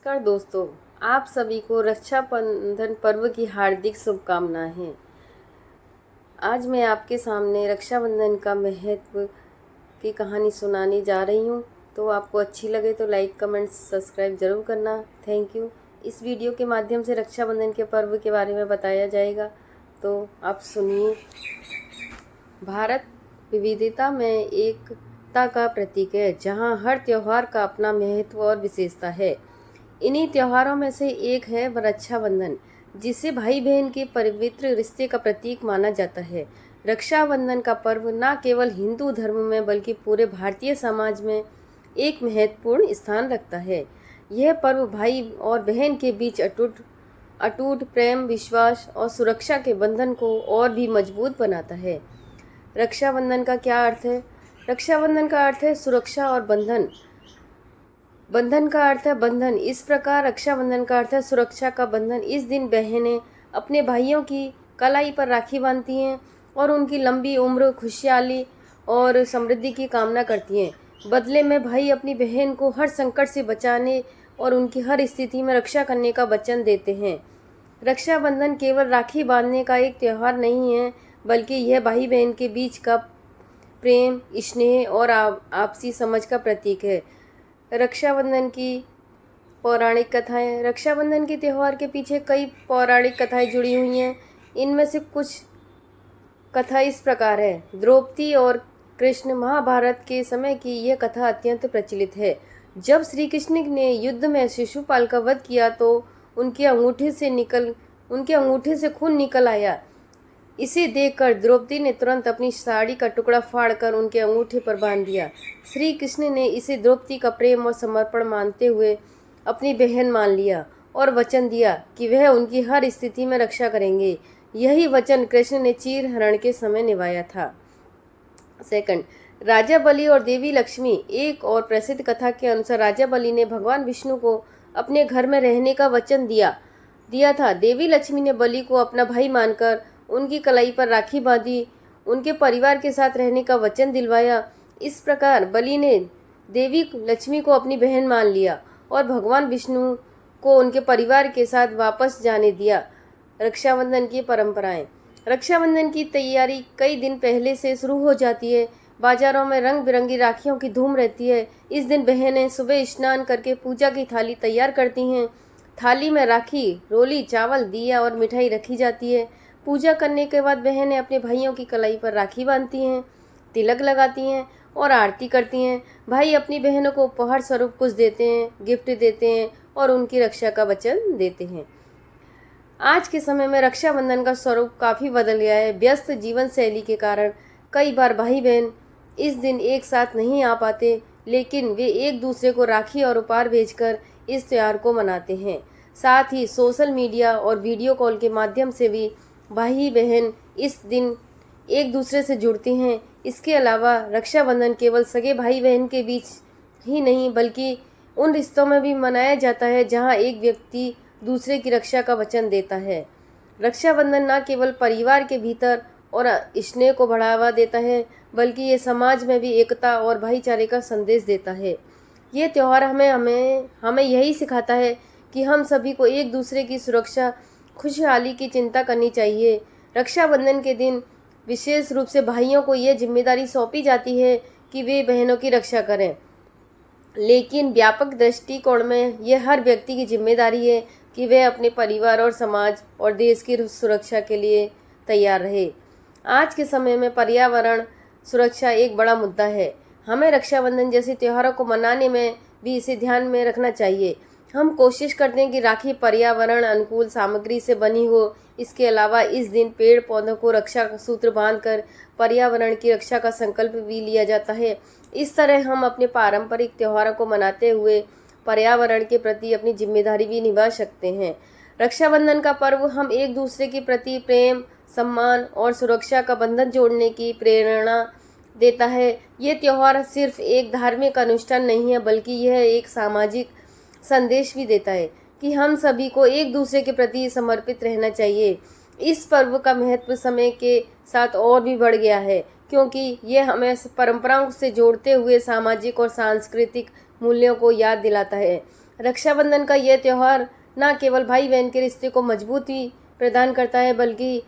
नमस्कार दोस्तों, आप सभी को रक्षाबंधन पर्व की हार्दिक शुभकामनाएं। आज मैं आपके सामने रक्षाबंधन का महत्व की कहानी सुनाने जा रही हूँ। तो आपको अच्छी लगे तो लाइक, कमेंट, सब्सक्राइब ज़रूर करना। Thank you. इस वीडियो के माध्यम से रक्षाबंधन के पर्व के बारे में बताया जाएगा, तो आप सुनिए। भारत विविधता में एकता का प्रतीक है, जहाँ हर त्यौहार का अपना महत्व और विशेषता है। इन्हीं त्योहारों में से एक है रक्षाबंधन, जिसे भाई बहन के पवित्र रिश्ते का प्रतीक माना जाता है। रक्षाबंधन का पर्व न केवल हिंदू धर्म में बल्कि पूरे भारतीय समाज में एक महत्वपूर्ण स्थान रखता है। यह पर्व भाई और बहन के बीच अटूट अटूट प्रेम, विश्वास और सुरक्षा के बंधन को और भी मजबूत बनाता है। रक्षाबंधन का क्या अर्थ है? रक्षाबंधन का अर्थ है सुरक्षा और बंधन। बंधन का अर्थ है बंधन। इस प्रकार रक्षाबंधन का अर्थ है सुरक्षा का बंधन। इस दिन बहनें अपने भाइयों की कलाई पर राखी बांधती हैं और उनकी लंबी उम्र, खुशहाली और समृद्धि की कामना करती हैं। बदले में भाई अपनी बहन को हर संकट से बचाने और उनकी हर स्थिति में रक्षा करने का वचन देते हैं। रक्षाबंधन केवल राखी बांधने का एक त्यौहार नहीं है, बल्कि यह भाई बहन के बीच का प्रेम, स्नेह और आपसी समझ का प्रतीक है। रक्षाबंधन की पौराणिक कथाएं। रक्षाबंधन के त्यौहार के पीछे कई पौराणिक कथाएं जुड़ी हुई हैं। इनमें से कुछ कथा इस प्रकार है। द्रौपदी और कृष्ण। महाभारत के समय की यह कथा अत्यंत प्रचलित है। जब श्री कृष्ण ने युद्ध में शिशुपाल का वध किया तो उनके अंगूठे से खून निकल आया। इसे देखकर द्रौपदी ने तुरंत अपनी साड़ी का टुकड़ा फाड़कर उनके अंगूठे पर बांध दिया। श्री कृष्ण ने इसे द्रौपदी का प्रेम और समर्पण मानते हुए अपनी बहन मान लिया और वचन दिया कि वह उनकी हर स्थिति में रक्षा करेंगे। यही वचन कृष्ण ने चीर हरण के समय निभाया था। सेकंड, राजा बलि और देवी लक्ष्मी। एक और प्रसिद्ध कथा के अनुसार राजा बलि ने भगवान विष्णु को अपने घर में रहने का वचन दिया था। देवी लक्ष्मी ने बलि को अपना भाई मानकर उनकी कलाई पर राखी बांधी, उनके परिवार के साथ रहने का वचन दिलवाया। इस प्रकार बलि ने देवी लक्ष्मी को अपनी बहन मान लिया और भगवान विष्णु को उनके परिवार के साथ वापस जाने दिया। रक्षाबंधन की परंपराएं। रक्षाबंधन की तैयारी कई दिन पहले से शुरू हो जाती है। बाजारों में रंग बिरंगी राखियों की धूम रहती है। इस दिन बहनें सुबह स्नान करके पूजा की थाली तैयार करती हैं। थाली में राखी, रोली, चावल, दिया और मिठाई रखी जाती है। पूजा करने के बाद बहनें अपने भाइयों की कलाई पर राखी बांधती हैं, तिलक लगाती हैं और आरती करती हैं। भाई अपनी बहनों को उपहार स्वरूप कुछ देते हैं, गिफ्ट देते हैं और उनकी रक्षा का वचन देते हैं। आज के समय में रक्षाबंधन का स्वरूप काफ़ी बदल गया है। व्यस्त जीवन शैली के कारण कई बार भाई बहन इस दिन एक साथ नहीं आ पाते, लेकिन वे एक दूसरे को राखी और उपहार भेजकर इस त्यौहार को मनाते हैं। साथ ही सोशल मीडिया और वीडियो कॉल के माध्यम से भी भाई बहन इस दिन एक दूसरे से जुड़ते हैं। इसके अलावा रक्षाबंधन केवल सगे भाई बहन के बीच ही नहीं, बल्कि उन रिश्तों में भी मनाया जाता है जहां एक व्यक्ति दूसरे की रक्षा का वचन देता है। रक्षाबंधन न केवल परिवार के भीतर और स्नेह को बढ़ावा देता है, बल्कि ये समाज में भी एकता और भाईचारे का संदेश देता है। ये त्यौहार हमें यही सिखाता है कि हम सभी को एक दूसरे की सुरक्षा, खुशहाली की चिंता करनी चाहिए। रक्षाबंधन के दिन विशेष रूप से भाइयों को ये जिम्मेदारी सौंपी जाती है कि वे बहनों की रक्षा करें, लेकिन व्यापक दृष्टिकोण में यह हर व्यक्ति की जिम्मेदारी है कि वह अपने परिवार और समाज और देश की सुरक्षा के लिए तैयार रहे। आज के समय में पर्यावरण सुरक्षा एक बड़ा मुद्दा है। हमें रक्षाबंधन जैसे त्योहारों को मनाने में भी इसे ध्यान में रखना चाहिए। हम कोशिश करते हैं कि राखी पर्यावरण अनुकूल सामग्री से बनी हो। इसके अलावा इस दिन पेड़ पौधों को रक्षा सूत्र बांधकर पर्यावरण की रक्षा का संकल्प भी लिया जाता है। इस तरह हम अपने पारंपरिक त्योहारों को मनाते हुए पर्यावरण के प्रति अपनी जिम्मेदारी भी निभा सकते हैं। रक्षाबंधन का पर्व हम एक दूसरे के प्रति प्रेम, सम्मान और सुरक्षा का बंधन जोड़ने की प्रेरणा देता है। ये त्यौहार सिर्फ एक धार्मिक अनुष्ठान नहीं है, बल्कि यह एक सामाजिक संदेश भी देता है कि हम सभी को एक दूसरे के प्रति समर्पित रहना चाहिए। इस पर्व का महत्व समय के साथ और भी बढ़ गया है, क्योंकि ये हमें परंपराओं से जोड़ते हुए सामाजिक और सांस्कृतिक मूल्यों को याद दिलाता है। रक्षाबंधन का यह त्यौहार न केवल भाई बहन के रिश्ते को मजबूती प्रदान करता है, बल्कि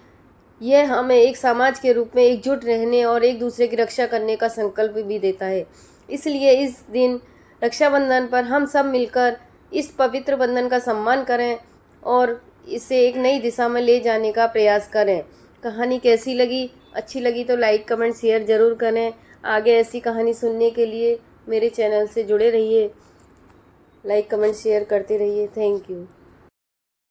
यह हमें एक समाज के रूप में एकजुट रहने और एक दूसरे की रक्षा करने का संकल्प भी देता है। इसलिए इस दिन रक्षाबंधन पर हम सब मिलकर इस पवित्र बंधन का सम्मान करें और इसे एक नई दिशा में ले जाने का प्रयास करें। कहानी कैसी लगी? अच्छी लगी तो लाइक कमेंट शेयर ज़रूर करें। आगे ऐसी कहानी सुनने के लिए मेरे चैनल से जुड़े रहिए, लाइक कमेंट शेयर करते रहिए। Thank you.